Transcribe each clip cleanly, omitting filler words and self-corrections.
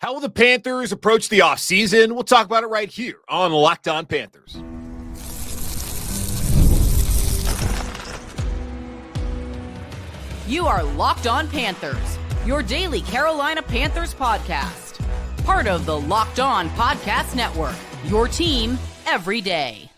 How will the Panthers approach the offseason? We'll talk about it right here on Locked On Panthers. You are Locked On Panthers, your daily Carolina Panthers podcast. Part of the Locked On Podcast Network, your team every day.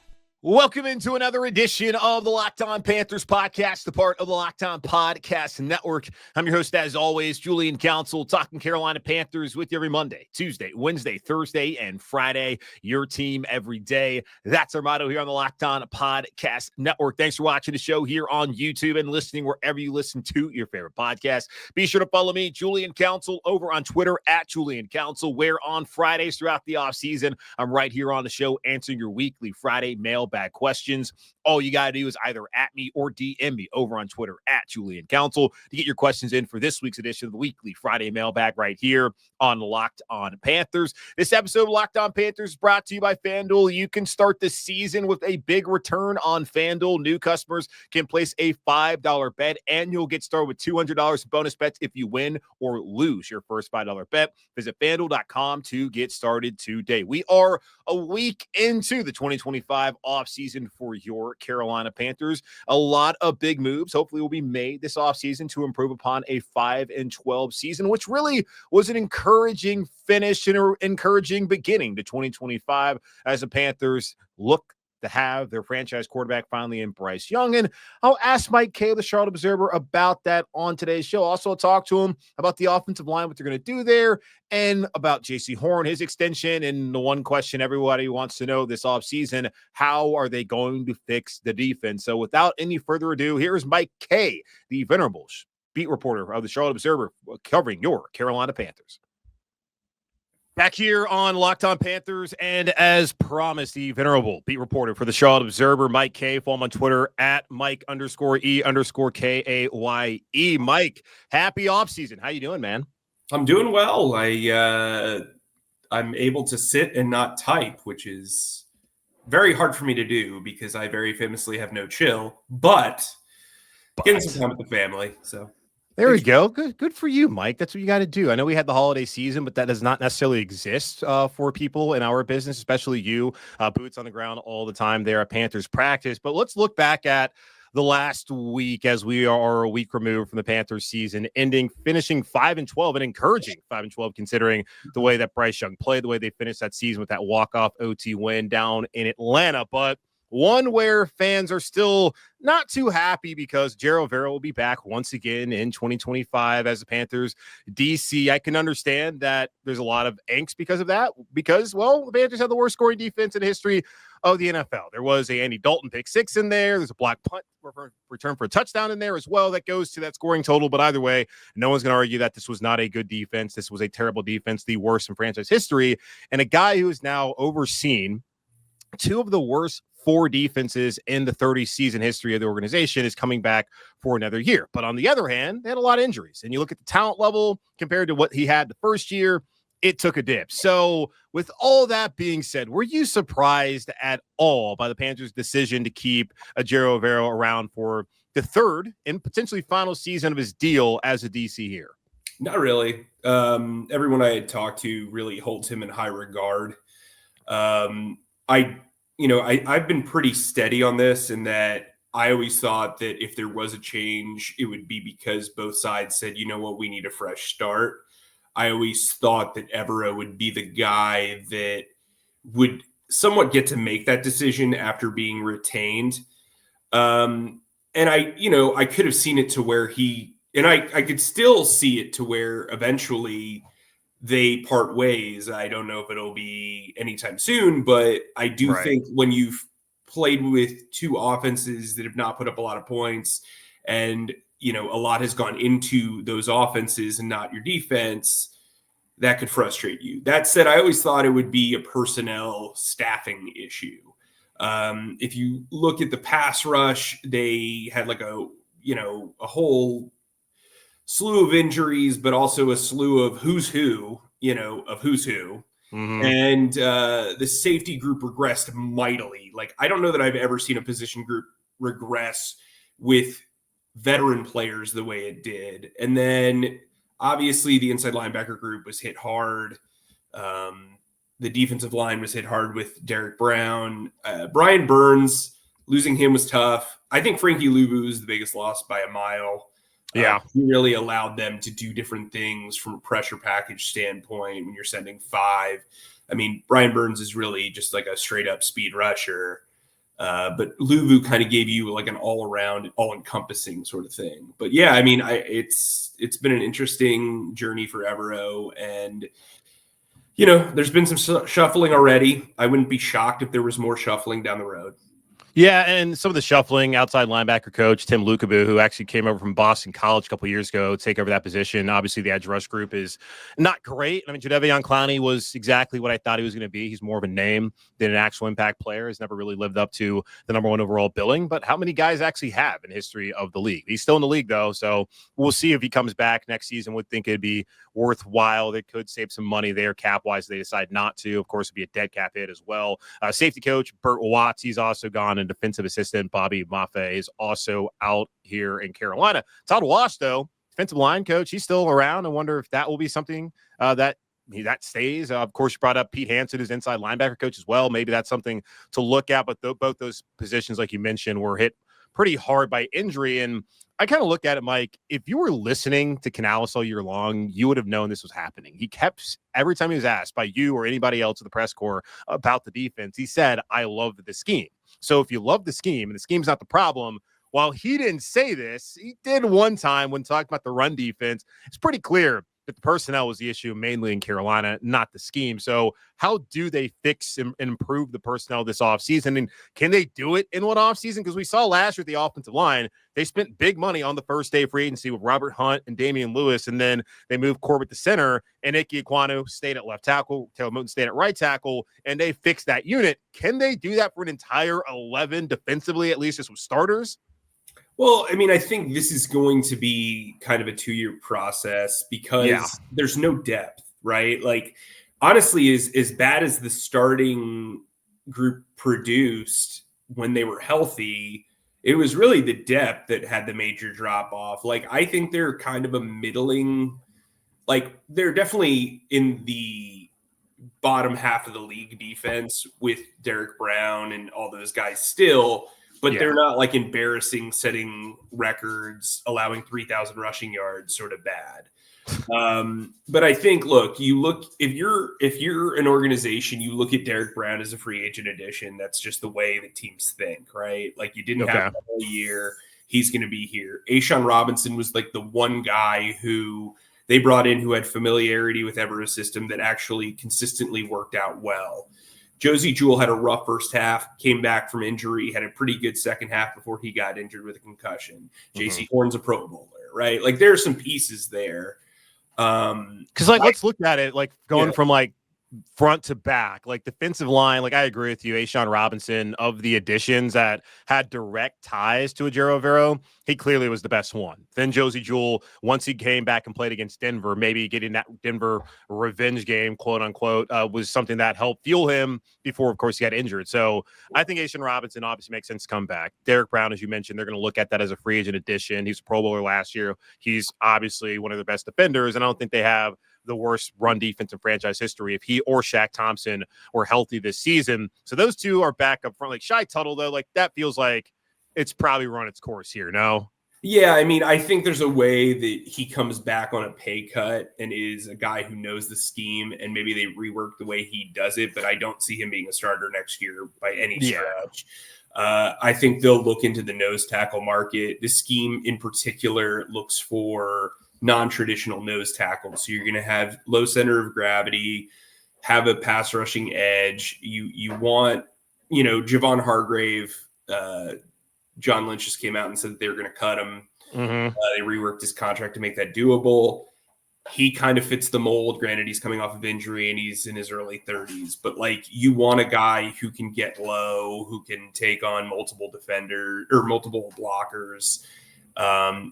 Welcome into another edition of the Locked On Panthers podcast, the part of the Locked On Podcast Network. I'm your host, as always, Julian Council, talking Carolina Panthers with you every Monday, Tuesday, Wednesday, Thursday, and Friday. Your team every day. That's our motto here on the Locked On Podcast Network. Thanks for watching the show here on YouTube and listening wherever you listen to your favorite podcast. Be sure to follow me, Julian Council, over on Twitter at Julian Council, where on Fridays throughout the offseason, I'm right here on the show answering your weekly Friday mailbag questions. All you got to do is either at me or DM me over on Twitter at Julian Council to get your questions in for this week's edition of the weekly Friday mailbag right here on Locked On Panthers. This episode of Locked On Panthers is brought to you by FanDuel. You can start the season with a big return on FanDuel. New customers can place a $5 bet, and you'll get started with $200 in bonus bets if you win or lose your first $5 bet. Visit FanDuel.com to get started today. We are a week into the 2025 offseason for your Carolina Panthers. A lot of big moves hopefully will be made this offseason to improve upon a 5-12 season, which really was an encouraging finish and an encouraging beginning to 2025 as the Panthers look to have their franchise quarterback finally in Bryce Young. And I'll ask Mike Kaye, the Charlotte Observer, about that on today's show. Also, I'll talk to him about the offensive line, what they're going to do there, and about J.C. Horn, his extension, and the one question everybody wants to know this offseason, how are they going to fix the defense? So without any further ado, here's Mike Kaye, the venerable beat reporter of the Charlotte Observer, covering your Carolina Panthers. Back here on Locked On Panthers, and as promised, the venerable beat reporter for the Charlotte Observer, Mike Kaye. Follow him on Twitter at Mike_E_KAYE. Mike, happy offseason. How you doing, man? I'm doing well. I'm able to sit and not type, which is very hard for me to do because I very famously have no chill, but getting some time with the family, so... There we go. Good for you, Mike. That's what you got to do. I know we had the holiday season, but that does not necessarily exist for people in our business, especially you, boots on the ground all the time there at Panthers practice. But let's look back at the last week as we are a week removed from the Panthers season finishing 5-12, and encouraging 5-12 considering the way that Bryce Young played, the way they finished that season with that walk-off OT win down in Atlanta. But one where fans are still not too happy because Gerald Vera will be back once again in 2025 as the Panthers DC. I can understand that there's a lot of angst because of that, because, well, the Panthers have the worst scoring defense in the history of the NFL. There was a Andy Dalton pick six in there. There's a block punt return for a touchdown in there as well that goes to that scoring total. But either way, no one's going to argue that this was not a good defense. This was a terrible defense, the worst in franchise history. And a guy who is now overseen two of the worst 4 defenses in the 30-season history of the organization is coming back for another year. But on the other hand, they had a lot of injuries. And you look at the talent level compared to what he had the first year, it took a dip. So with all that being said, were you surprised at all by the Panthers' decision to keep Ejiro Evero around for the third and potentially final season of his deal as a DC here? Not really. Everyone I had talked to really holds him in high regard. I've been pretty steady on this in that I always thought that if there was a change, it would be because both sides said, you know what, we need a fresh start. I always thought that Evero would be the guy that would somewhat get to make that decision after being retained. And I could have seen it to where I could still see it to where eventually they part ways. I don't know if it'll be anytime soon, but I do think when you've played with two offenses that have not put up a lot of points and, a lot has gone into those offenses and not your defense, that could frustrate you. That said, I always thought it would be a personnel staffing issue. If you look at the pass rush, they had a whole slew of injuries, but also a slew of who's who. Mm-hmm. And the safety group regressed mightily. I don't know that I've ever seen a position group regress with veteran players the way it did. And then obviously the inside linebacker group was hit hard. The defensive line was hit hard with Derek Brown. Brian Burns, losing him was tough. I think Frankie Luvu is the biggest loss by a mile. Yeah. He really allowed them to do different things from a pressure package standpoint when you're sending 5. I mean, Brian Burns is really just like a straight up speed rusher. But Luvu kind of gave you like an all-around, all-encompassing sort of thing. But yeah, I mean, it's been an interesting journey for Evero, and there's been some shuffling already. I wouldn't be shocked if there was more shuffling down the road. Yeah, and some of the shuffling, outside linebacker coach Tim Lukabu, who actually came over from Boston College a couple of years ago to take over that position. Obviously, the edge rush group is not great. I mean, Jadeveon Clowney was exactly what I thought he was going to be. He's more of a name than an actual impact player. He's never really lived up to the number 1 overall billing. But how many guys actually have in history of the league? He's still in the league, though, so we'll see if he comes back next season. Would think it'd be worthwhile. They could save some money there cap-wise if they decide not to. Of course, it'd be a dead cap hit as well. Safety coach Burt Watts, he's also gone, and defensive assistant Bobby Maffei is also out here in Carolina. Todd Wash, though, defensive line coach, he's still around. I wonder if that will be something that stays. Of course, you brought up Pete Hansen, who's inside linebacker coach as well. Maybe that's something to look at. But both those positions, like you mentioned, were hit pretty hard by injury. And I kind of look at it, Mike, if you were listening to Canales all year long, you would have known this was happening. He kept, every time he was asked by you or anybody else at the press corps about the defense, he said, I love the scheme. So if you love the scheme, and the scheme's not the problem, while he didn't say this, he did one time when talking about the run defense. It's pretty clear that the personnel was the issue mainly in Carolina, not the scheme. So how do they fix and improve the personnel this offseason? And can they do it in one offseason? Because we saw last year at the offensive line, they spent big money on the first day of free agency with Robert Hunt and Damian Lewis, and then they moved Corbett to center, and Ike Ekwonu stayed at left tackle, Taylor Moton stayed at right tackle, and they fixed that unit. Can they do that for an entire 11 defensively, at least just with starters? Well, I mean, I think this is going to be kind of a 2-year process because there's no depth, right? Like, honestly, as bad as the starting group produced when they were healthy, it was really the depth that had the major drop off. Like, I think they're kind of a middling, like, they're definitely in the bottom half of the league defense with Derek Brown and all those guys still. But they're not like embarrassing, setting records, allowing 3,000 rushing yards, sort of bad. But I think, if you're an organization, you look at Derek Brown as a free agent addition. That's just the way that teams think, right? Like, you didn't have the whole year. He's going to be here. A'Shawn Robinson was like the one guy who they brought in who had familiarity with Evero's system that actually consistently worked out well. Josie Jewell had a rough first half, came back from injury, had a pretty good second half before he got injured with a concussion. JC Horn's a Pro Bowler, right? Like, there are some pieces there. Because, let's look at it, going from, front to back, defensive line. I agree with you. A'Shawn Robinson, of the additions that had direct ties to Ejiro Evero, he clearly was the best one. Then Josie Jewell, once he came back and played against Denver, maybe getting that Denver revenge game, quote unquote, was something that helped fuel him before, of course, he got injured. So I think A'Shawn Robinson obviously makes sense to come back. Derek Brown, as you mentioned, they're going to look at that as a free agent addition. He's a Pro Bowler last year. He's obviously one of the best defenders, and I don't think they have the worst run defense in franchise history if he or Shaq Thompson were healthy this season. So those two are back up front. Shy Tuttle, though, that feels like it's probably run its course here, no? Yeah, I mean, I think there's a way that he comes back on a pay cut and is a guy who knows the scheme, and maybe they rework the way he does it, but I don't see him being a starter next year by any stretch. I think they'll look into the nose tackle market. The scheme in particular looks for non-traditional nose tackles. So you're going to have low center of gravity, have a pass rushing edge. You want, Javon Hargrave, John Lynch just came out and said that they were going to cut him. They reworked his contract to make that doable. He kind of fits the mold. Granted, he's coming off of injury and he's in his early 30s, but you want a guy who can get low, who can take on multiple defenders or multiple blockers.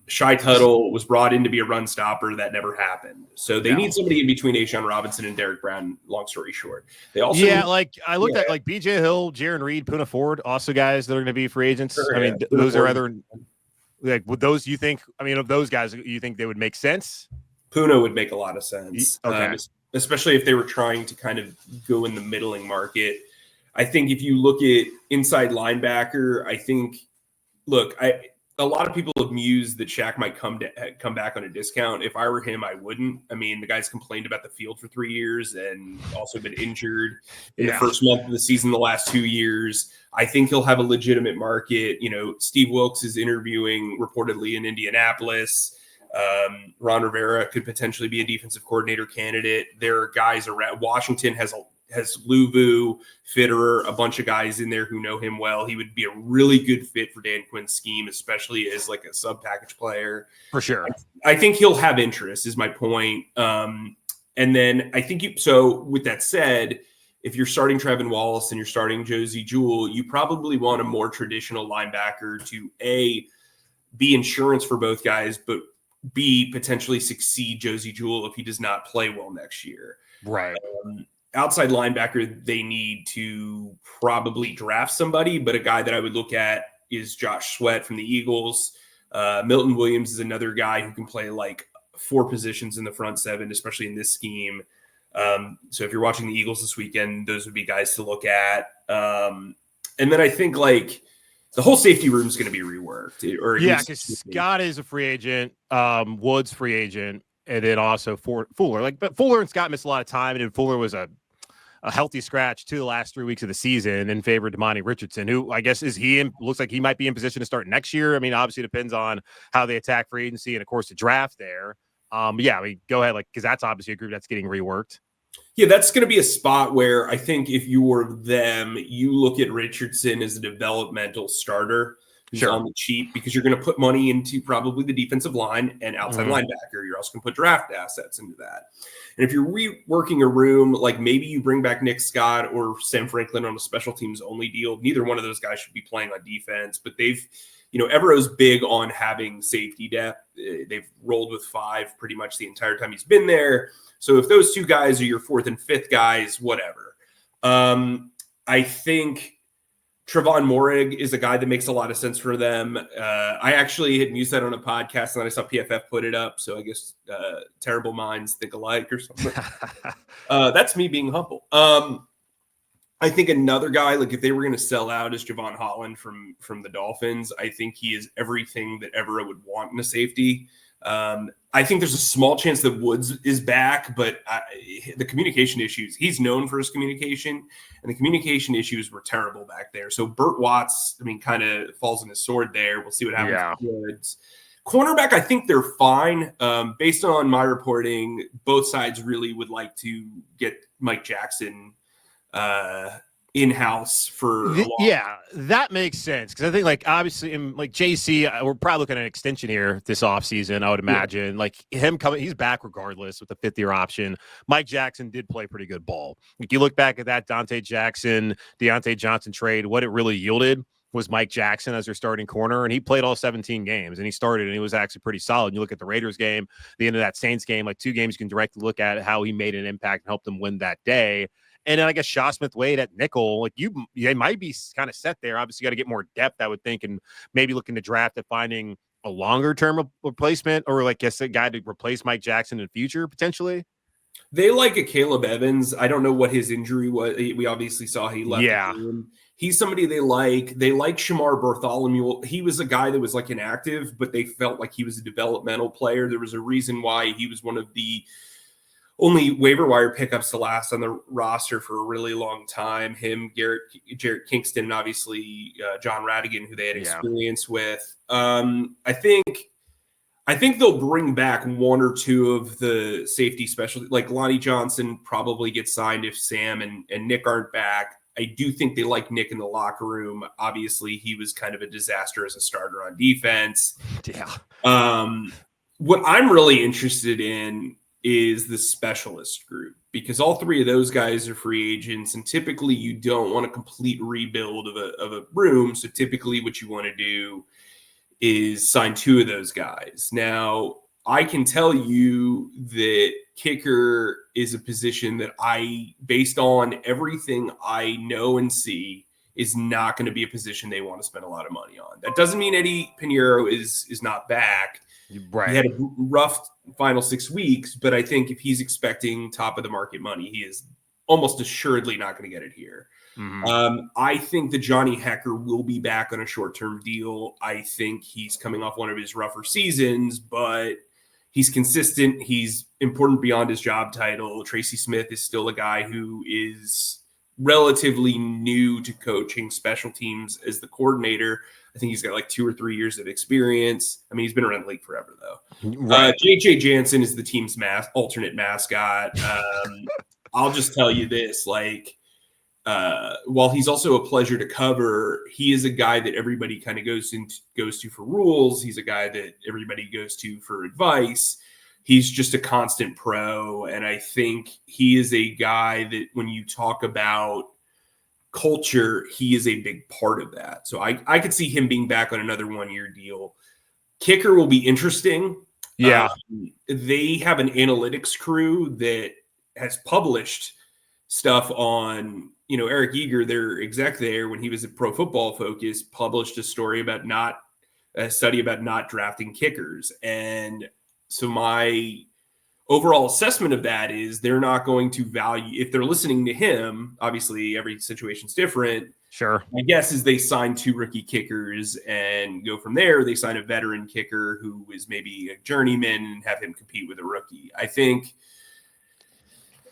Shy Tuttle was brought in to be a run stopper. That never happened. So they need somebody in between A'Shawn Robinson and Derek Brown, long story short. They also I looked at BJ Hill, Jaron Reed, Puna Ford, also guys that are going to be free agents. Sure, I mean, those are other would those you think, of those guys, you think they would make sense? Puna would make a lot of sense. especially if they were trying to kind of go in the middling market. I think if you look at inside linebacker, a lot of people have mused that Shaq might come back on a discount. If I were him, I wouldn't. I mean, the guy's complained about the field for 3 years and also been injured in the first month of the season the last 2 years. I think he'll have a legitimate market. Steve Wilkes is interviewing reportedly in Indianapolis. Ron Rivera could potentially be a defensive coordinator candidate. There are guys around. Washington has Luvu, Fitterer, a bunch of guys in there who know him well. He would be a really good fit for Dan Quinn's scheme, especially as like a sub-package player. For sure. I think he'll have interest is my point. And then I think so with that said, if you're starting Trevin Wallace and you're starting Josie Jewell, you probably want a more traditional linebacker to A, be insurance for both guys, but B, potentially succeed Josie Jewell if he does not play well next year. Right. Outside linebacker, they need to probably draft somebody, but a guy that I would look at is Josh Sweat from the Eagles. Milton Williams is another guy who can play like 4 positions in the front 7, especially in this scheme. So if you're watching the Eagles this weekend, those would be guys to look at. And then I think like the whole safety room is going to be reworked. Because Scott is a free agent, Woods free agent, and then also Fuller. But Fuller and Scott missed a lot of time, and then Fuller was a healthy scratch to the last 3 weeks of the season in favor of Damani Richardson, who I guess looks like he might be in position to start next year. I mean, obviously it depends on how they attack free agency and of course the draft there. Go ahead, because that's obviously a group that's getting reworked. Yeah, that's going to be a spot where I think if you were them, you look at Richardson as a developmental starter who's on the cheap, because you're going to put money into probably the defensive line and outside linebacker. You're also going to put draft assets into that. And if you're reworking a room, like maybe you bring back Nick Scott or Sam Franklin on a special teams only deal. Neither one of those guys should be playing on defense, but Evero's big on having safety depth. They've rolled with 5 pretty much the entire time he's been there. So if those 2 guys are your 4th and 5th guys, whatever. I think Trevon Moehrig is a guy that makes a lot of sense for them. I actually had used that on a podcast, and then I saw PFF put it up. So I guess terrible minds think alike or something. That's me being humble. I think another guy, like if they were going to sell out, is Javon Holland from the Dolphins. I think he is everything that Evero would want in a safety. I think there's a small chance that Woods is back, but the communication issues, he's known for his communication, and the communication issues were terrible back there. So Burt Watts, kind of falls on his sword there. We'll see what happens with Woods. Cornerback, I think they're fine. Based on my reporting, both sides really would like to get Mike Jackson in-house for a long that makes sense, because I think obviously in JC, we're probably looking at an extension here this offseason. I would imagine him coming, he's back regardless with the 5th-year option. Mike Jackson did play pretty good ball. You look back at that Dante Jackson, Deontay Johnson trade, what it really yielded was Mike Jackson as their starting corner, and he played all 17 games, and he started, and he was actually pretty solid. You look at the Raiders game, the end of that Saints game, 2 games you can directly look at how he made an impact and helped them win that day. And then I guess Shaw Smith-Wade at nickel, they might be kind of set there. Obviously, you got to get more depth, I would think, and maybe looking to draft at finding a longer-term replacement, or a guy to replace Mike Jackson in the future, potentially. They like a Caleb Evans. I don't know what his injury was. We obviously saw he left. Yeah. He's somebody they like. They like Shamar Bartholomew. He was a guy that was inactive, but they felt like he was a developmental player. There was a reason why he was one of the only waiver wire pickups to last on the roster for a really long time. Him, Jarrett Kingston, and obviously John Radigan, who they had experience with. I think they'll bring back 1 or 2 of the safety specialties. Like Lonnie Johnson probably gets signed if Sam and Nick aren't back. I do think they like Nick in the locker room. Obviously, he was kind of a disaster as a starter on defense. Yeah. What I'm really interested in is the specialist group, because all 3 of those guys are free agents, and typically you don't want a complete rebuild of a room. So typically what you want to do is sign 2 of those guys. Now, I can tell you that kicker is a position that based on everything I know and see, is not going to be a position they want to spend a lot of money on. That doesn't mean Eddie Pinheiro is not back. He had a rough final 6 weeks, but I think if he's expecting top of the market money, he is almost assuredly not going to get it here. I think that Johnny Hecker will be back on a short-term deal. I think he's coming off one of his rougher seasons, but he's consistent. He's important beyond his job title. Tracy Smith is still a guy who is relatively new to coaching special teams as the coordinator. I think he's got like 2 or 3 years of experience. I mean, he's been around the league forever, though. Right. JJ Jansen is the team's alternate mascot. I'll just tell you this, like, while he's also a pleasure to cover, he is a guy that everybody kind of goes to for rules. He's a guy that everybody goes to for advice. He's just a constant pro. And I think he is a guy that when you talk about culture, he is a big part of that. So I could see him being back on another 1-year deal. Kicker will be interesting. Yeah. They have an analytics crew that has published stuff on, Eric Eager, their exec there, when he was at Pro Football Focus, published a study about not drafting kickers. And so my overall assessment of that is they're not going to value, if they're listening to him, obviously every situation's different. Sure. My guess is they sign 2 rookie kickers and go from there. They sign a veteran kicker who is maybe a journeyman and have him compete with a rookie. I think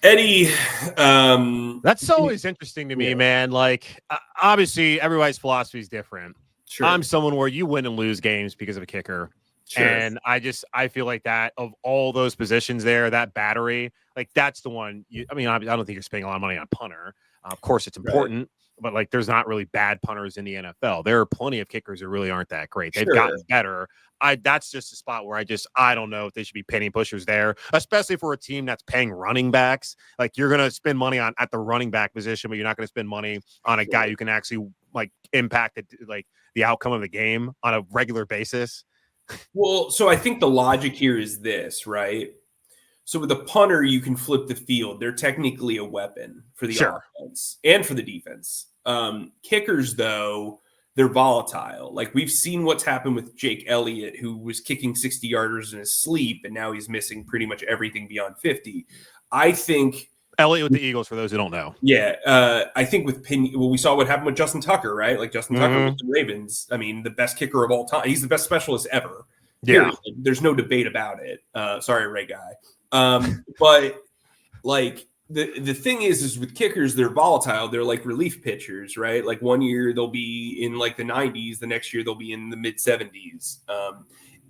Eddie, that's always interesting to me, man. Like, obviously everybody's philosophy is different. Sure. I'm someone where you win and lose games because of a kicker. Sure. And I feel like that of all those positions there, that battery, like that's the one. I don't think you're spending a lot of money on a punter. Of course, it's important, but like there's not really bad punters in the NFL. There are plenty of kickers who really aren't that great. They've gotten better. That's just a spot where I don't know if they should be penny pushers there, especially for a team that's paying running backs. Like you're going to spend money at the running back position, but you're not going to spend money on a guy who can actually like impact the outcome of the game on a regular basis. Well, so I think the logic here is this, right? So with a punter, you can flip the field. They're technically a weapon for the offense and for the defense. Kickers, though, they're volatile. Like we've seen what's happened with Jake Elliott, who was kicking 60-yarders in his sleep, and now he's missing pretty much everything beyond 50. I think Elliott with the Eagles, for those who don't know. Yeah, I think with we saw what happened with Justin Tucker, right? Like Justin Tucker with the Ravens. I mean, the best kicker of all time. He's the best specialist ever. Yeah, there's no debate about it. Sorry, Ray Guy. But like the thing is with kickers, they're volatile. They're like relief pitchers, right? Like 1 year they'll be in like the 90s, the next year they'll be in the mid 70s.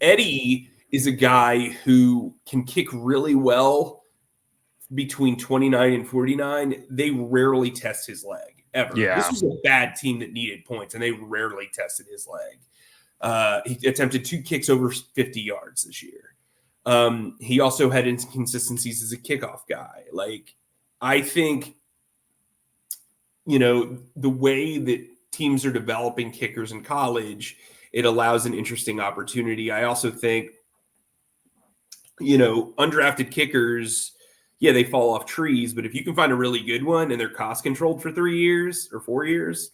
Eddie is a guy who can kick really well between 29 and 49. They rarely test his leg ever. Yeah. This was a bad team that needed points, and they rarely tested his leg. He attempted 2 kicks over 50 yards this year. He also had inconsistencies as a kickoff guy. Like, I think, the way that teams are developing kickers in college, it allows an interesting opportunity. I also think, undrafted kickers, they fall off trees, but if you can find a really good one and they're cost controlled for 3 years or 4 years,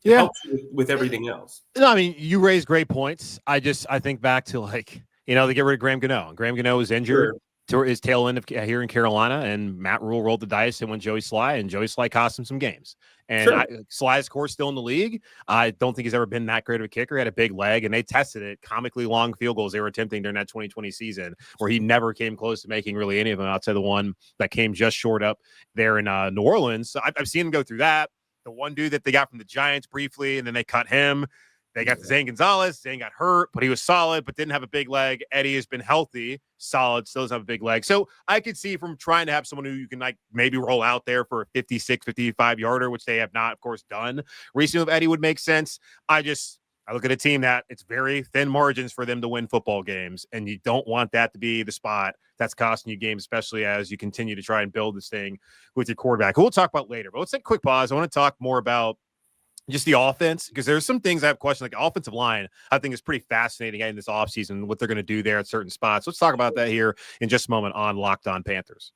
it helps you with everything else. No, I mean, you raise great points. I think back to they get rid of Graham Gano. Graham Gano was injured to his tail end of here in Carolina, and Matt Rule rolled the dice and went Joey Sly, and Joey Sly cost him some games. And Sly's, of course, still in the league. I don't think he's ever been that great of a kicker. He had a big leg, and they tested it. Comically long field goals they were attempting during that 2020 season, where he never came close to making really any of them outside the one that came just short up there in New Orleans. So I've seen him go through that. The one dude that they got from the Giants briefly, and then they cut him. They got the Zane Gonzalez. Zane got hurt, but he was solid, but didn't have a big leg. Eddie has been healthy, solid, still doesn't have a big leg. So I could see from trying to have someone who you can maybe roll out there for a 56, 55 yarder, which they have not, of course, done recently with Eddie would make sense. I look at a team that it's very thin margins for them to win football games, and you don't want that to be the spot that's costing you games, especially as you continue to try and build this thing with your quarterback, who we'll talk about later. But let's take a quick pause. I want to talk more about just the offense, because there's some things I have questions. Like offensive line, I think is pretty fascinating in this offseason, what they're going to do there at certain spots. Let's talk about that here in just a moment on Locked On Panthers.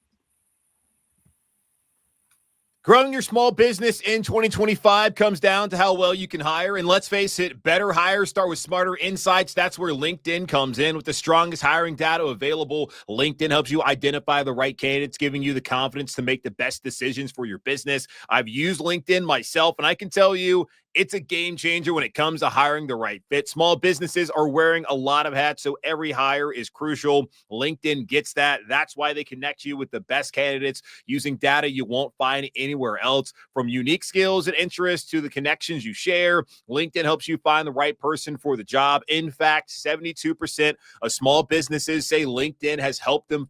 Growing your small business in 2025 comes down to how well you can hire. And let's face it, better hires start with smarter insights. That's where LinkedIn comes in. With the strongest hiring data available, LinkedIn helps you identify the right candidates, giving you the confidence to make the best decisions for your business. I've used LinkedIn myself, and I can tell you, it's a game changer when it comes to hiring the right fit. Small businesses are wearing a lot of hats, so every hire is crucial. LinkedIn gets that. That's why they connect you with the best candidates using data you won't find anywhere else. From unique skills and interests to the connections you share, LinkedIn helps you find the right person for the job. In fact, 72% of small businesses say LinkedIn has helped them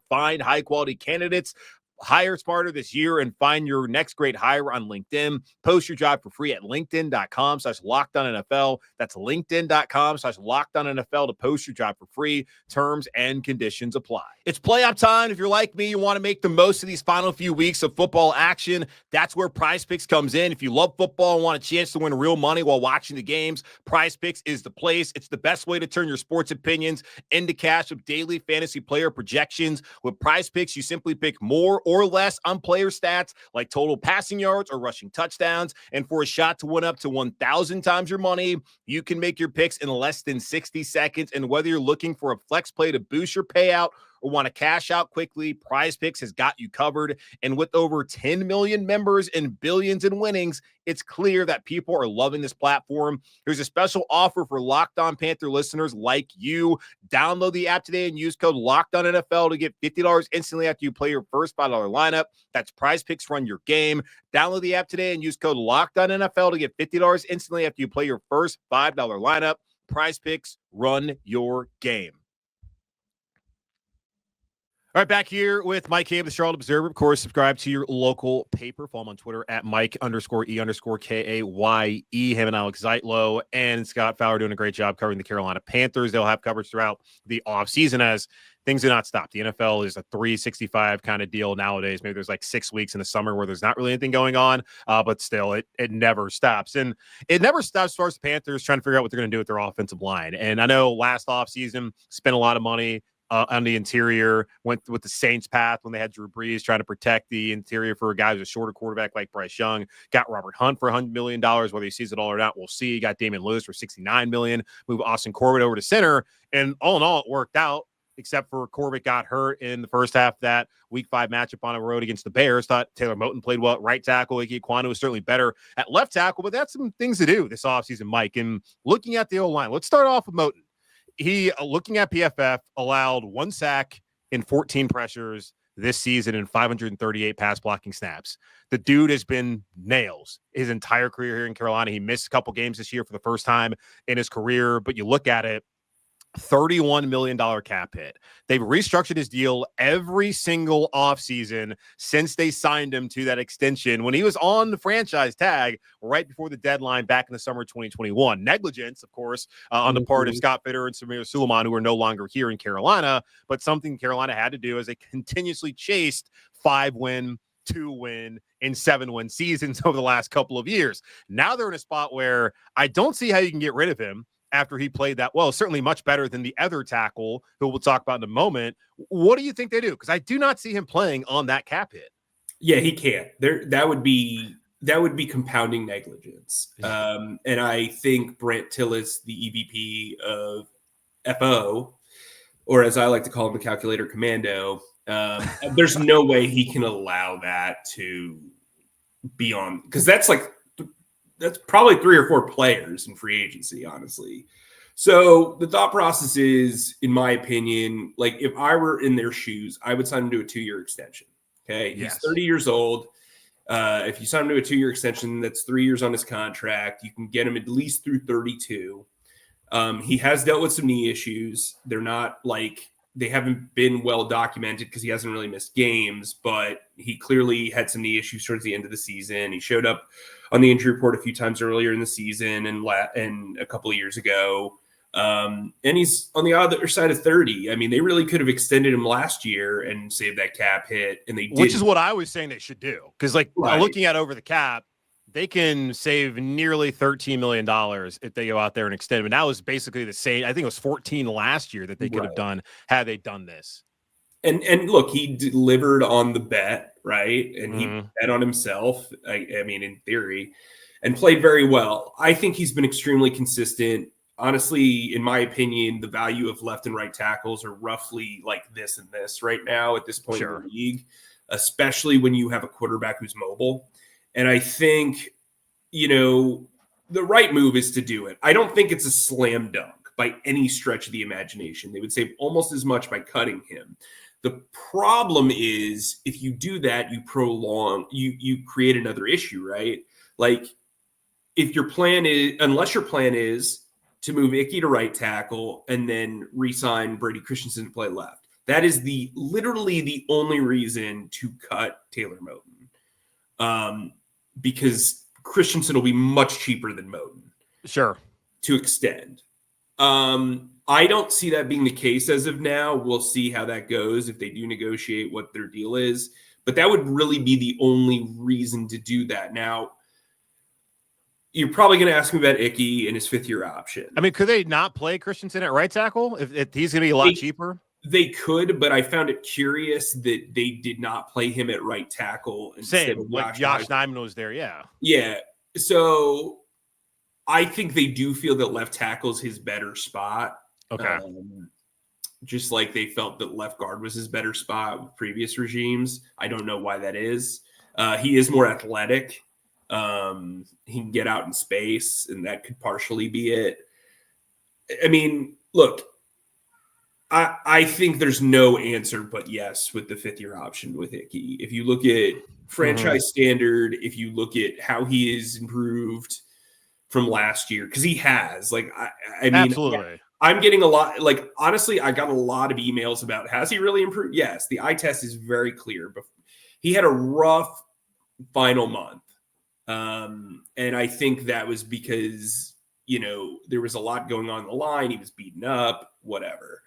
find high-quality candidates. Hire smarter this year and find your next great hire on LinkedIn. Post your job for free at linkedin.com/LockedOnNFL. That's linkedin.com/LockedOnNFL to post your job for free. Terms and conditions apply. It's playoff time. If you're like me, you want to make the most of these final few weeks of football action. That's where PrizePicks comes in. If you love football and want a chance to win real money while watching the games, PrizePicks is the place. It's the best way to turn your sports opinions into cash with daily fantasy player projections. With PrizePicks, you simply pick more or less on player stats like total passing yards or rushing touchdowns. And for a shot to win up to 1,000 times your money, you can make your picks in less than 60 seconds. And whether you're looking for a flex play to boost your payout or want to cash out quickly, PrizePicks has got you covered. And with over 10 million members and billions in winnings, it's clear that people are loving this platform. There's a special offer for Locked On Panther listeners like you. Download the app today and use code LOCKEDONNFL to get $50 instantly after you play your first $5 lineup. That's PrizePicks. Run your game. Download the app today and use code LOCKEDONNFL to get $50 instantly after you play your first $5 lineup. PrizePicks. Run your game. All right, back here with Mike Kaye of the Charlotte Observer. Of course, subscribe to your local paper. Follow him on Twitter at Mike_E_KAYE. Him and Alex Zeitlow and Scott Fowler doing a great job covering the Carolina Panthers. They'll have coverage throughout the offseason as things do not stop. The NFL is a 365 kind of deal nowadays. Maybe there's like 6 weeks in the summer where there's not really anything going on, but still, it never stops. And it never stops as far as the Panthers trying to figure out what they're going to do with their offensive line. And I know last offseason, spent a lot of money on the interior, went with the Saints path when they had Drew Brees trying to protect the interior for a guy who's a shorter quarterback like Bryce Young. Got Robert Hunt for $100 million. Whether he sees it all or not, we'll see. Got Damian Lewis for $69 million. Move Austin Corbett over to center. And all in all, it worked out, except for Corbett got hurt in the first half of that Week 5 matchup on the road against the Bears. Thought Taylor Moton played well at right tackle. Ike Ekwonu was certainly better at left tackle, but that's some things to do this offseason, Mike. And looking at the O-line, let's start off with Moton. He, looking at PFF, allowed 1 sack in 14 pressures this season and 538 pass blocking snaps. The dude has been nails his entire career here in Carolina. He missed a couple games this year for the first time in his career, but you look at it, $31 million cap hit. They've restructured his deal every single offseason since they signed him to that extension when he was on the franchise tag right before the deadline back in the summer of 2021. Negligence, of course, on the part of Scott Fitter and Samir Suleiman, who are no longer here in Carolina, but something Carolina had to do as they continuously chased 5-win, 2-win, and 7-win seasons over the last couple of years. Now they're in a spot where I don't see how you can get rid of him after he played that well, certainly much better than the other tackle who we'll talk about in a moment. What do you think they do? Because I do not see him playing on that cap hit. Yeah, he can't. That would be compounding negligence. And I think Brent Tillis, the EVP of FO, or as I like to call him, the calculator commando, there's no way he can allow that to be on, because that's probably 3 or 4 players in free agency, honestly. So the thought process is, in my opinion, like if I were in their shoes, I would sign him to a 2-year extension. Okay. He's 30 years old. If you sign him to a 2-year extension, that's 3 years on his contract. You can get him at least through 32. He has dealt with some knee issues. They're not like, they haven't been well documented because he hasn't really missed games, but he clearly had some knee issues towards the end of the season. He showed up on the injury report a few times earlier in the season and a couple of years ago. And he's on the other side of 30. I mean, they really could have extended him last year and saved that cap hit, and they did. Which is what I was saying they should do. Because, looking at over the cap, they can save nearly $13 million if they go out there and extend him. And that was basically the same. I think it was 14 last year that they could have done had they done this. And look, he delivered on the bet right? And he bet on himself, I mean, in theory, and played very well. I think he's been extremely consistent. Honestly, in my opinion, the value of left and right tackles are roughly like this and this right now at this point in the league, especially when you have a quarterback who's mobile. And I think, the right move is to do it. I don't think it's a slam dunk by any stretch of the imagination. They would save almost as much by cutting him. The problem is if you do that, you create another issue, right? Like if your plan is, unless your plan is to move Icky to right tackle and then re-sign Brady Christensen to play left. That is literally the only reason to cut Taylor Moton. Because Christensen will be much cheaper than Moton. Sure. To extend. I don't see that being the case as of now. We'll see how that goes if they do negotiate what their deal is. But that would really be the only reason to do that. Now, you're probably going to ask me about Icky and his fifth-year option. I mean, could they not play Christensen at right tackle if he's going to be a lot cheaper? They could, but I found it curious that they did not play him at right tackle. Same, like Josh Nijman was there, yeah. Yeah, so I think they do feel that left tackle is his better spot. Okay. Just like they felt that left guard was his better spot with previous regimes. I don't know why that is. He is more athletic. He can get out in space, and that could partially be it. I mean, look, I think there's no answer but yes with the fifth-year option with Icky. If you look at franchise standard, if you look at how he is improved from last year, because he has, like, I mean, absolutely. I'm getting a lot, like, honestly, I got a lot of emails about, has he really improved? Yes, the eye test is very clear, but he had a rough final month. And I think that was because, there was a lot going on in the line. He was beaten up, whatever.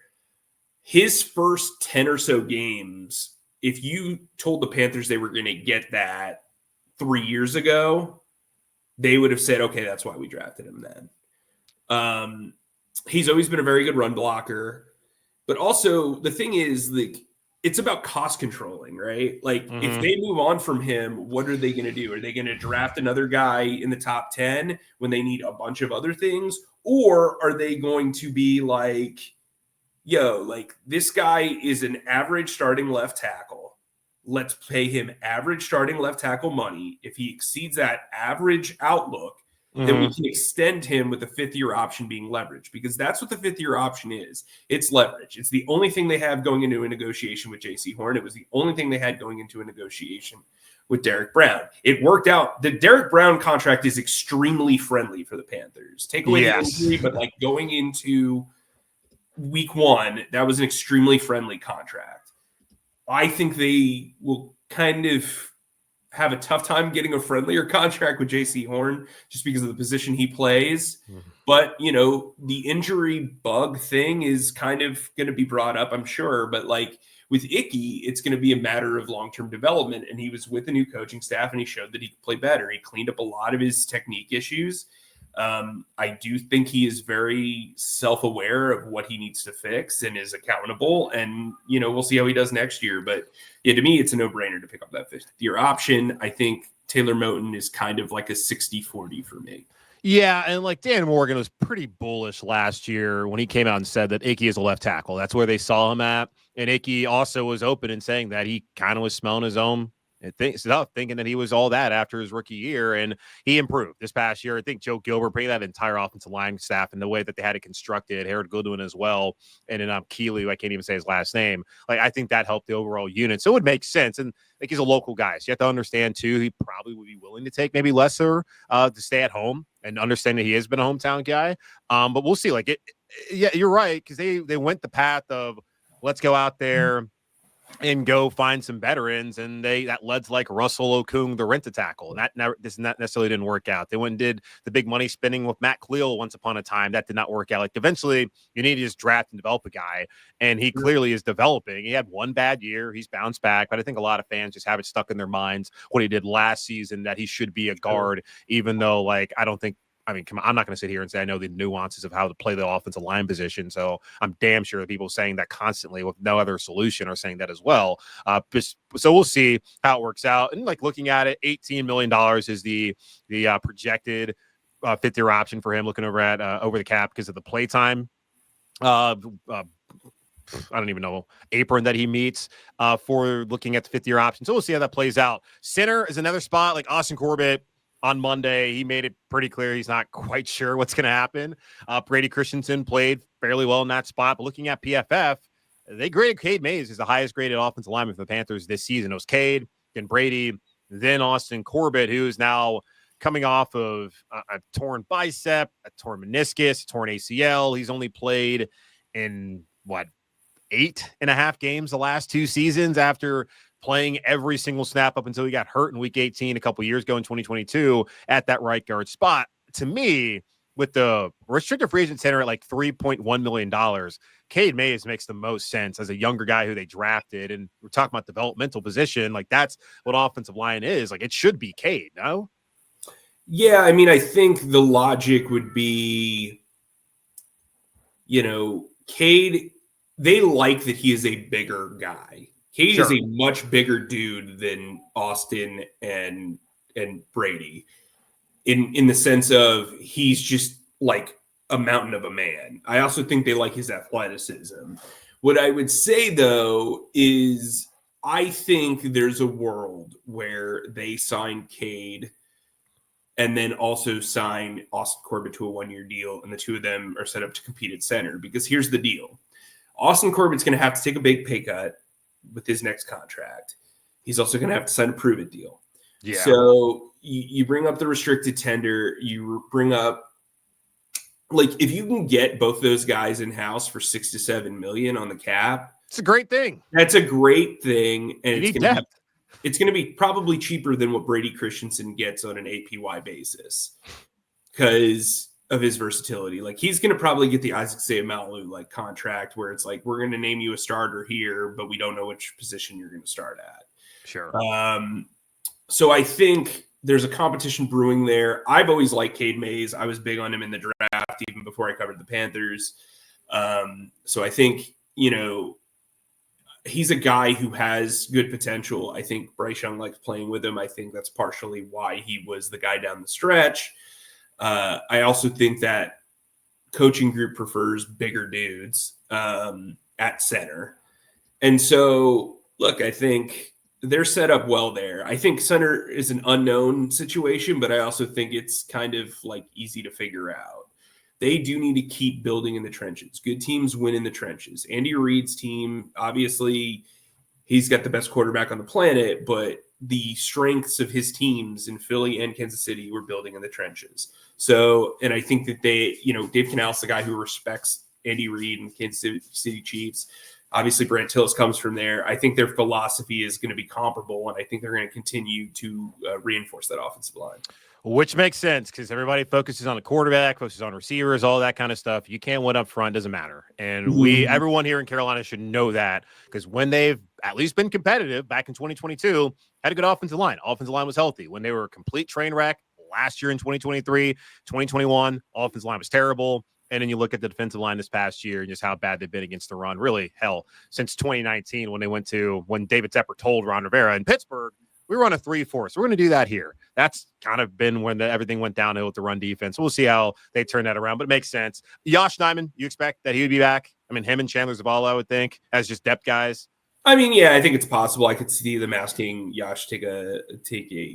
His first 10 or so games, if you told the Panthers they were going to get that 3 years ago, they would have said, okay, that's why we drafted him then. He's always been a very good run blocker. But also, the thing is, like, it's about cost controlling, right? Like, if they move on from him, what are they going to do? Are they going to draft another guy in the top 10 when they need a bunch of other things? Or are they going to be like, yo, like, this guy is an average starting left tackle. Let's pay him average starting left tackle money. If he exceeds that average outlook, then we can extend him with the fifth-year option being leverage, because that's what the fifth-year option is. It's leverage. It's the only thing they have going into a negotiation with J.C. Horn. It was the only thing they had going into a negotiation with Derek Brown. It worked out. The Derek Brown contract is extremely friendly for the Panthers. Take away the injury, but like going into week one, that was an extremely friendly contract. I think they will kind of have a tough time getting a friendlier contract with J.C. Horn just because of the position he plays. But, the injury bug thing is kind of going to be brought up, I'm sure. But like with Icky, it's going to be a matter of long-term development. And he was with the new coaching staff and he showed that he could play better. He cleaned up a lot of his technique issues. I do think he is very self-aware of what he needs to fix and is accountable. And, we'll see how he does next year. But yeah, to me, it's a no-brainer to pick up that fifth-year option. I think Taylor Moton is kind of like a 60-40 for me. Yeah, and like Dan Morgan was pretty bullish last year when he came out and said that Icky is a left tackle. That's where they saw him at. And Icky also was open in saying that he kind of was smelling his own thinking that he was all that after his rookie year, and he improved this past year. I think Joe Gilbert bringing that entire offensive line staff and the way that they had it constructed, Harold Goodwin as well, and then Keeley, I can't even say his last name. Like, I think that helped the overall unit. So it would make sense. And like, he's a local guy, so you have to understand too, he probably would be willing to take maybe lesser to stay at home and understand that he has been a hometown guy. But we'll see. Like, yeah, you're right, because they went the path of let's go out there and go find some veterans, and that led to like Russell Okung, the rent-a-tackle, and that necessarily didn't work out. They went and did the big money spending with Matt Cleel once upon a time. That did not work out. Like, eventually you need to just draft and develop a guy, and he clearly is developing. He had one bad year. He's bounced back, but I think a lot of fans just have it stuck in their minds what he did last season, that he should be a guard, even though, like, I don't think I mean, come on, I'm not going to sit here and say I know the nuances of how to play the offensive line position. So I'm damn sure the people saying that constantly with no other solution are saying that as well. So we'll see how it works out. And like looking at it, $18 million is the projected fifth-year option for him. Looking over the cap because of the play time. I don't even know, apron that he meets for looking at the fifth-year option. So we'll see how that plays out. Center is another spot like Austin Corbett on Monday. He made it pretty clear he's not quite sure what's going to happen. Brady Christensen played fairly well in that spot. But looking at PFF, they graded Cade Mays as the highest graded offensive lineman for the Panthers this season. It was Cade, then Brady, then Austin Corbett, who is now coming off of a torn bicep, a torn meniscus, a torn ACL. He's only played in, 8.5 games the last 2 seasons after playing every single snap up until he got hurt in week 18 a couple years ago in 2022 at that right guard spot. To me, with the restricted free agent center at like $3.1 million, Cade Mays makes the most sense as a younger guy who they drafted. And we're talking about developmental position. Like that's what offensive line is. Like it should be Cade, no? Yeah, I mean, I think the logic would be, Cade, they like that he is a bigger guy. Cade is a much bigger dude than Austin and Brady in the sense of he's just like a mountain of a man. I also think they like his athleticism. What I would say, though, is I think there's a world where they sign Cade and then also sign Austin Corbett to a 1-year deal, and the two of them are set up to compete at center. Because here's the deal. Austin Corbett's going to have to take a big pay cut with his next contract. He's also going to have to sign a prove-it deal. Yeah. So you bring up the restricted tender. You bring up, like, if you can get both those guys in-house for $6 to $7 million on the cap. It's a great thing. That's a great thing. And it's going to be probably cheaper than what Brady Christensen gets on an APY basis because of his versatility. Like he's going to probably get the Isaac Seumalo like contract where it's like, we're going to name you a starter here, but we don't know which position you're going to start at. Sure. So I think there's a competition brewing there. I've always liked Cade Mays. I was big on him in the draft, even before I covered the Panthers. So I think, he's a guy who has good potential. I think Bryce Young likes playing with him. I think that's partially why he was the guy down the stretch. I also think that coaching group prefers bigger dudes at center. And so, look, I think they're set up well there. I think center is an unknown situation, but I also think it's kind of like easy to figure out. They do need to keep building in the trenches. Good teams win in the trenches. Andy Reid's team, obviously, he's got the best quarterback on the planet, but the strengths of his teams in Philly and Kansas City were building in the trenches. So, and I think that they, Dave Canales, the guy who respects Andy Reid and Kansas City Chiefs, obviously Brant Tillis comes from there. I think their philosophy is going to be comparable, and I think they're going to continue to reinforce that offensive line. Which makes sense because everybody focuses on the quarterback, focuses on receivers, all that kind of stuff. You can't win up front, doesn't matter. And everyone here in Carolina should know that because when they've at least been competitive back in 2022, had a good offensive line. Offensive line was healthy. When they were a complete train wreck last year in 2023, 2021, offensive line was terrible. And then you look at the defensive line this past year and just how bad they've been against the run. Really, hell, since 2019 when David Tepper told Ron Rivera in Pittsburgh, we run a 3-4, so we're going to do that here. That's kind of been when everything went downhill with the run defense. We'll see how they turn that around, but it makes sense. Josh Nijman, you expect that he would be back? I mean, him and Chandler Zavala, I would think, as just depth guys. I mean, yeah, I think it's possible. I could see them asking Josh take a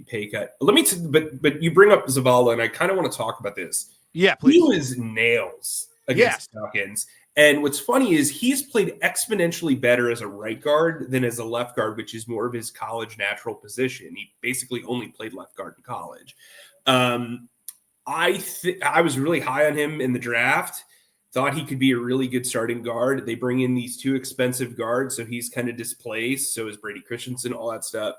pay cut. But you bring up Zavala, and I kind of want to talk about this. Yeah, please. He was nails against Dawkins. And what's funny is he's played exponentially better as a right guard than as a left guard, which is more of his college natural position. He basically only played left guard in college. I was really high on him in the draft. Thought he could be a really good starting guard. They bring in these two expensive guards, so he's kind of displaced. So is Brady Christensen, all that stuff.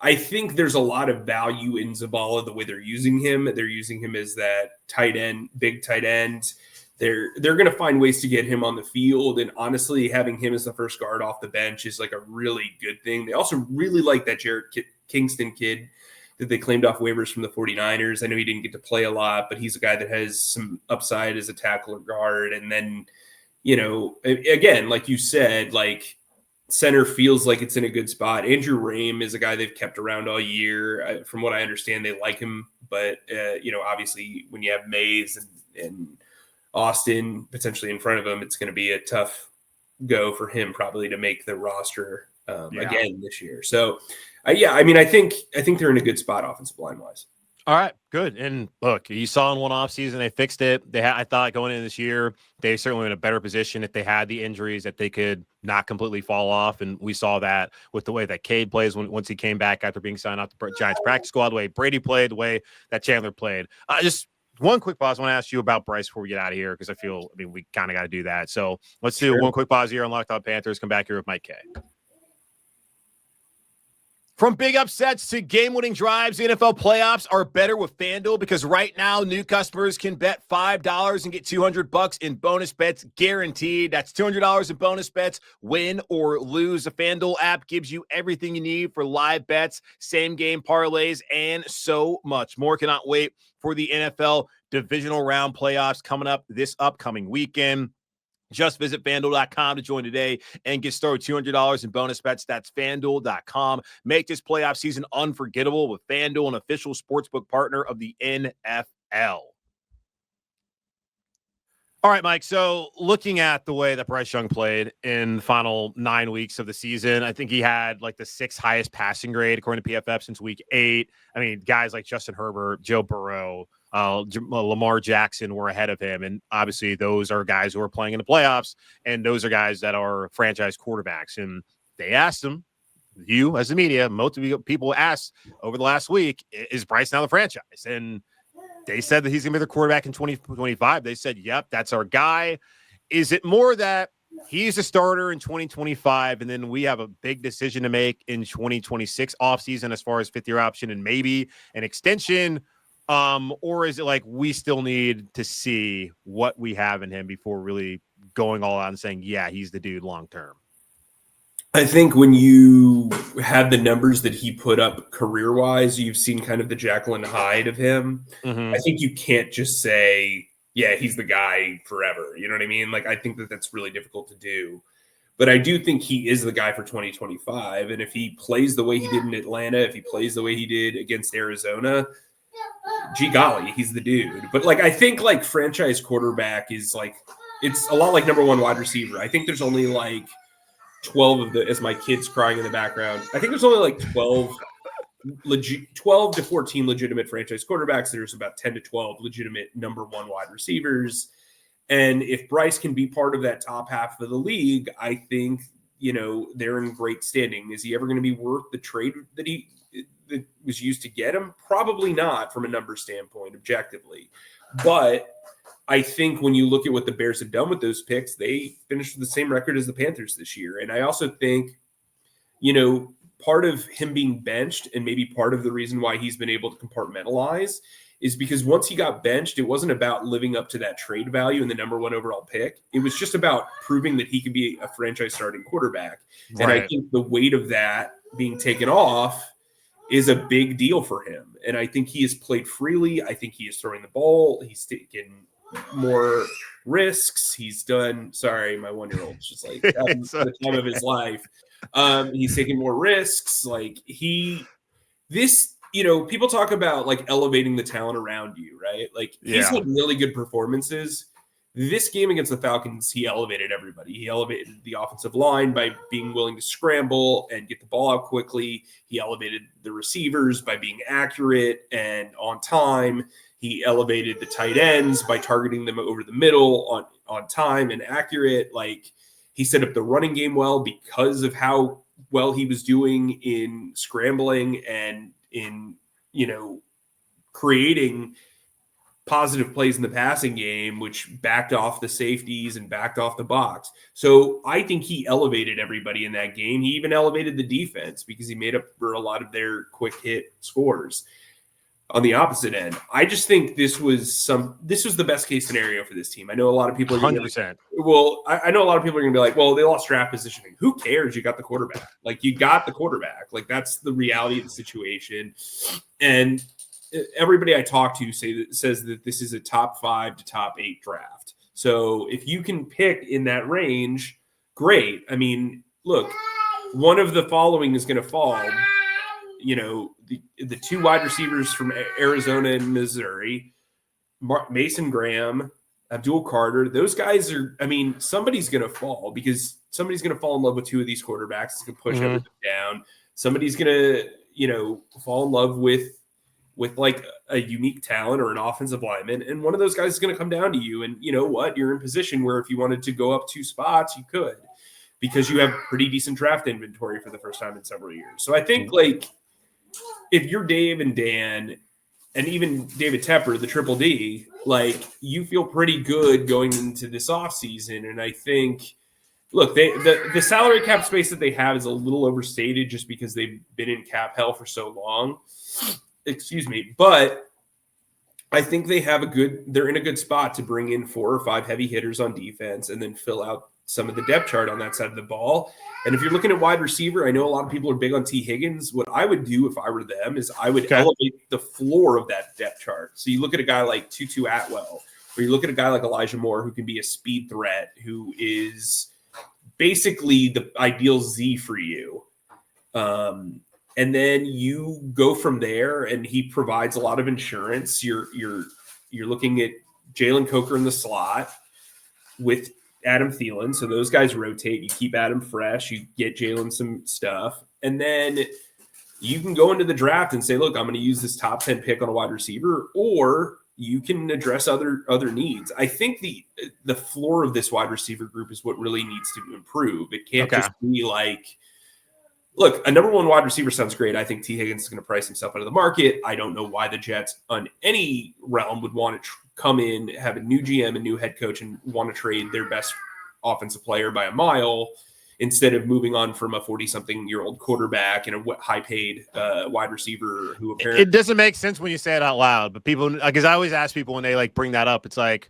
I think there's a lot of value in Zavala the way they're using him. They're using him as that tight end, big tight end. They're going to find ways to get him on the field. And honestly, having him as the first guard off the bench is like a really good thing. They also really like that Jared Kingston kid that they claimed off waivers from the 49ers. I know he didn't get to play a lot, but he's a guy that has some upside as a tackle or guard. And then, again, like you said, like center feels like it's in a good spot. Andrew Rame is a guy they've kept around all year. From what I understand, they like him. But, obviously when you have Mays and Austin potentially in front of him, it's going to be a tough go for him probably to make the roster again this year. So, I think they're in a good spot offensive line wise. All right, good. And look, you saw in one offseason, they fixed it. I thought going into this year, they certainly were in a better position if they had the injuries that they could not completely fall off. And we saw that with the way that Cade plays once he came back after being signed off the Giants practice squad, the way Brady played, the way that Chandler played. Just one quick pause. I want to ask you about Bryce before we get out of here because we kind of got to do that. So let's do one quick pause here on Locked On Panthers. Come back here with Mike Kaye. From big upsets to game-winning drives, the NFL playoffs are better with FanDuel because right now new customers can bet $5 and get $200 in bonus bets guaranteed. That's $200 in bonus bets, win or lose. The FanDuel app gives you everything you need for live bets, same-game parlays, and so much more. Cannot wait for the NFL divisional round playoffs coming up this upcoming weekend. Just visit FanDuel.com to join today and get started with $200 in bonus bets. That's FanDuel.com. Make this playoff season unforgettable with FanDuel, an official sportsbook partner of the NFL. All right, Mike. So looking at the way that Bryce Young played in the final 9 weeks of the season, I think he had like the 6th highest passing grade according to PFF since week 8. I mean, guys like Justin Herbert, Joe Burrow, Lamar Jackson were ahead of him. And obviously those are guys who are playing in the playoffs. And those are guys that are franchise quarterbacks. And they asked him, you as the media, most of people asked over the last week, is Bryce now the franchise? And they said that he's going to be their quarterback in 2025. They said, yep, that's our guy. Is it more that he's a starter in 2025 and then we have a big decision to make in 2026 offseason as far as 5th-year option and maybe an extension? Or is it like we still need to see what we have in him before really going all out and saying, yeah, he's the dude long term? I think when you have the numbers that he put up career-wise, you've seen kind of the Jekyll and Hyde of him. I think you can't just say, yeah, he's the guy forever. You know what I mean? Like, I think that's really difficult to do. But I do think he is the guy for 2025. And if he plays the way he did in Atlanta, if he plays the way he did against Arizona, gee golly, he's the dude. But like, I think like franchise quarterback is like, it's a lot like number 1 wide receiver. I think there's only like 12 of the, as my kid's crying in the background, I think there's only like 12 to 14 legitimate franchise quarterbacks. There's about 10 to 12 legitimate number 1 wide receivers. And if Bryce can be part of that top half of the league, I think, they're in great standing. Is he ever going to be worth the trade that was used to get him? Probably not from a number standpoint, objectively. But I think when you look at what the Bears have done with those picks, they finished with the same record as the Panthers this year. And I also think, part of him being benched and maybe part of the reason why he's been able to compartmentalize is because once he got benched, it wasn't about living up to that trade value and the number 1 overall pick. It was just about proving that he could be a franchise starting quarterback. Right. And I think the weight of that being taken off is a big deal for him. And I think he has played freely. I think he is throwing the ball. He's taken more risks. He's done, sorry, my 1-year-old's just like having the time of his life. He's taking more risks. Like people talk about like elevating the talent around you, right? Like he's had really good performances. This game against the Falcons, he elevated everybody. He elevated the offensive line by being willing to scramble and get the ball out quickly. He elevated the receivers by being accurate and on time. He elevated the tight ends by targeting them over the middle on time and accurate. Like he set up the running game well because of how well he was doing in scrambling and in, creating positive plays in the passing game, which backed off the safeties and backed off the box. So I think he elevated everybody in that game. He even elevated the defense because he made up for a lot of their quick hit scores. on the opposite end. I just think this was the best case scenario for this team. I know a lot of people are 100%. I know a lot of people are going to be like, well, they lost draft positioning. Who cares? You got the quarterback. Like, you got the quarterback. Like, that's the reality of the situation. And everybody I talk to says that this is a top 5 to top 8 draft. So if you can pick in that range, great. I mean, look, one of the following is going to fall. You know, the 2 wide receivers from Arizona and Missouri, Mason Graham, Abdul Carter, those guys are, I mean, somebody's going to fall because somebody's going to fall in love with 2 of these quarterbacks. It's going to push everything down. Somebody's going to, you know, fall in love with like a unique talent or an offensive lineman. And one of those guys is going to come down to you. And you know what? You're in position where if you wanted to go up 2 spots, you could, because you have pretty decent draft inventory for the first time in several years. So I think, like, if you're Dave and Dan and even David Tepper, the Triple D, like, you feel pretty good going into this offseason. And I think, look, the salary cap space that they have is a little overstated just because they've been in cap hell for so long. Excuse me. But I think they're in a good spot to bring in 4 or 5 heavy hitters on defense and then fill out some of the depth chart on that side of the ball. And if you're looking at wide receiver, I know a lot of people are big on T. Higgins. What I would do if I were them is I would elevate the floor of that depth chart. So you look at a guy like Tutu Atwell, or you look at a guy like Elijah Moore, who can be a speed threat, who is basically the ideal Z for you. And then you go from there, and he provides a lot of insurance. You're looking at Jalen Coker in the slot with Adam Thielen. So those guys rotate. You keep Adam fresh. You get Jalen some stuff. And then you can go into the draft and say, look, I'm going to use this top 10 pick on a wide receiver, or you can address other needs. I think the floor of this wide receiver group is what really needs to improve. It can't just be like, look, a number 1 wide receiver sounds great. I think T. Higgins is going to price himself out of the market. I don't know why the Jets on any realm would want to come in, have a new GM, a new head coach, and want to trade their best offensive player by a mile instead of moving on from a 40-something-year-old quarterback and a high-paid wide receiver who apparently – It doesn't make sense when you say it out loud, but people – because I always ask people when they, like, bring that up, it's like,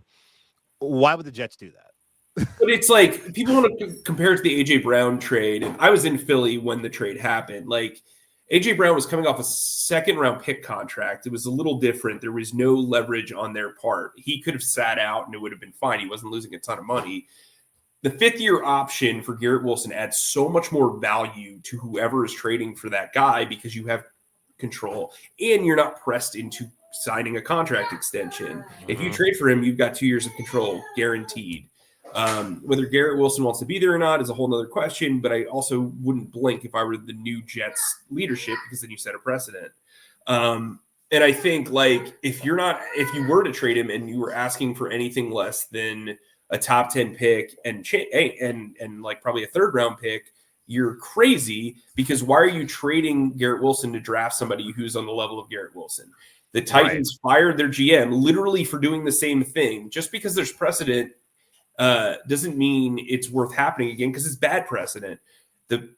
why would the Jets do that? But it's like, people want to compare it to the A.J. Brown trade. And I was in Philly when the trade happened. Like, A.J. Brown was coming off a second-round pick contract. It was a little different. There was no leverage on their part. He could have sat out, and it would have been fine. He wasn't losing a ton of money. The 5th-year option for Garrett Wilson adds so much more value to whoever is trading for that guy because you have control, and you're not pressed into signing a contract extension. If you trade for him, you've got 2 years of control guaranteed. Whether Garrett Wilson wants to be there or not is a whole nother question, but I also wouldn't blink if I were the new Jets leadership, because then you set a precedent. And I think, like, if you were to trade him and you were asking for anything less than a top 10 pick and like probably a 3rd round pick, you're crazy, because why are you trading Garrett Wilson to draft somebody who's on the level of Garrett Wilson? The Titans fired their GM literally for doing the same thing. Just because there's precedent doesn't mean it's worth happening again, because it's bad precedent. The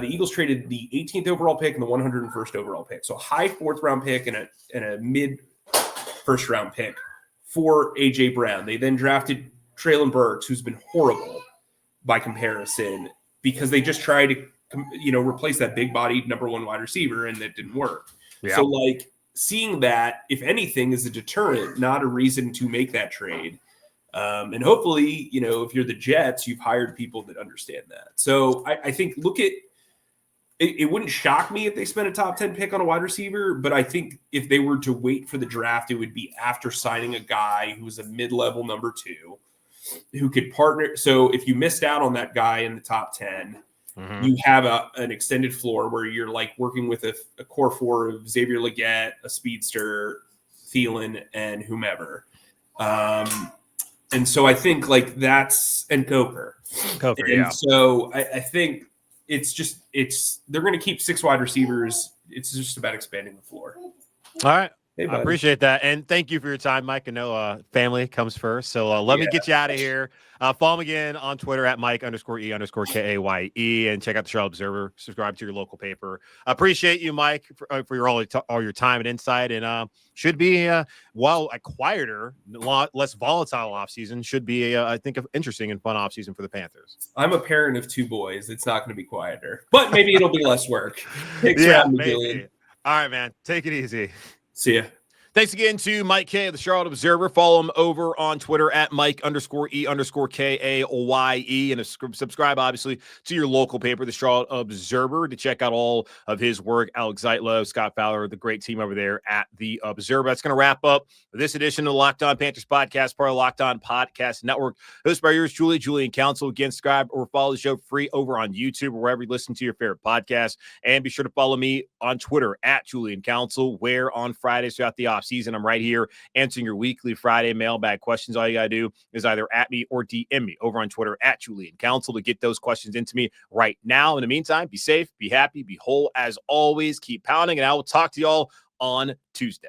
Eagles traded the 18th overall pick and the 101st overall pick. So a high 4th round pick and a mid 1st round pick for A.J. Brown. They then drafted Treylon Burks, who's been horrible by comparison, because they just tried to, replace that big bodied number 1 wide receiver, and that didn't work. Yeah. So, like, seeing that, if anything, is a deterrent, not a reason to make that trade. And hopefully, if you're the Jets, you've hired people that understand that. So I think, look at it wouldn't shock me if they spent a top 10 pick on a wide receiver, but I think if they were to wait for the draft, it would be after signing a guy who was a mid-level number 2 who could partner. So if you missed out on that guy in the top 10, you have an extended floor where you're like working with a core 4 of Xavier Legette, a speedster, Thielen, and whomever. And so I think, like, and Coker. And so I think they're going to keep 6 wide receivers. It's just about expanding the floor. All right. Hey, I appreciate that. And thank you for your time, Mike. I know family comes first. So let me get you out of here. Follow me again on Twitter at Mike_E_KAYE and check out the Charlotte Observer. Subscribe to your local paper. I appreciate you, Mike, for all your time and insight. And should be, while a quieter, less volatile offseason, should be, I think, an interesting and fun offseason for the Panthers. I'm a parent of 2 boys. It's not going to be quieter, but maybe it'll be less work. Thanks for having me, Julian. All right, man. Take it easy. See ya. Thanks again to Mike Kaye of the Charlotte Observer. Follow him over on Twitter at Mike_E_KAYE and subscribe, obviously, to your local paper, the Charlotte Observer, to check out all of his work. Alex Zeitlo, Scott Fowler, the great team over there at the Observer. That's going to wrap up this edition of the Locked On Panthers podcast, part of the Locked On Podcast Network. Hosted by yours, Julian Council. Again, subscribe or follow the show free over on YouTube or wherever you listen to your favorite podcast. And be sure to follow me on Twitter at Julian Council, where on Fridays throughout the offseason, I'm right here answering your weekly Friday mailbag questions. All you got to do is either at me or DM me over on Twitter at Julian Council to get those questions into me right now. In the meantime, be safe, be happy, be whole as always. Keep pounding, and I will talk to y'all on Tuesday.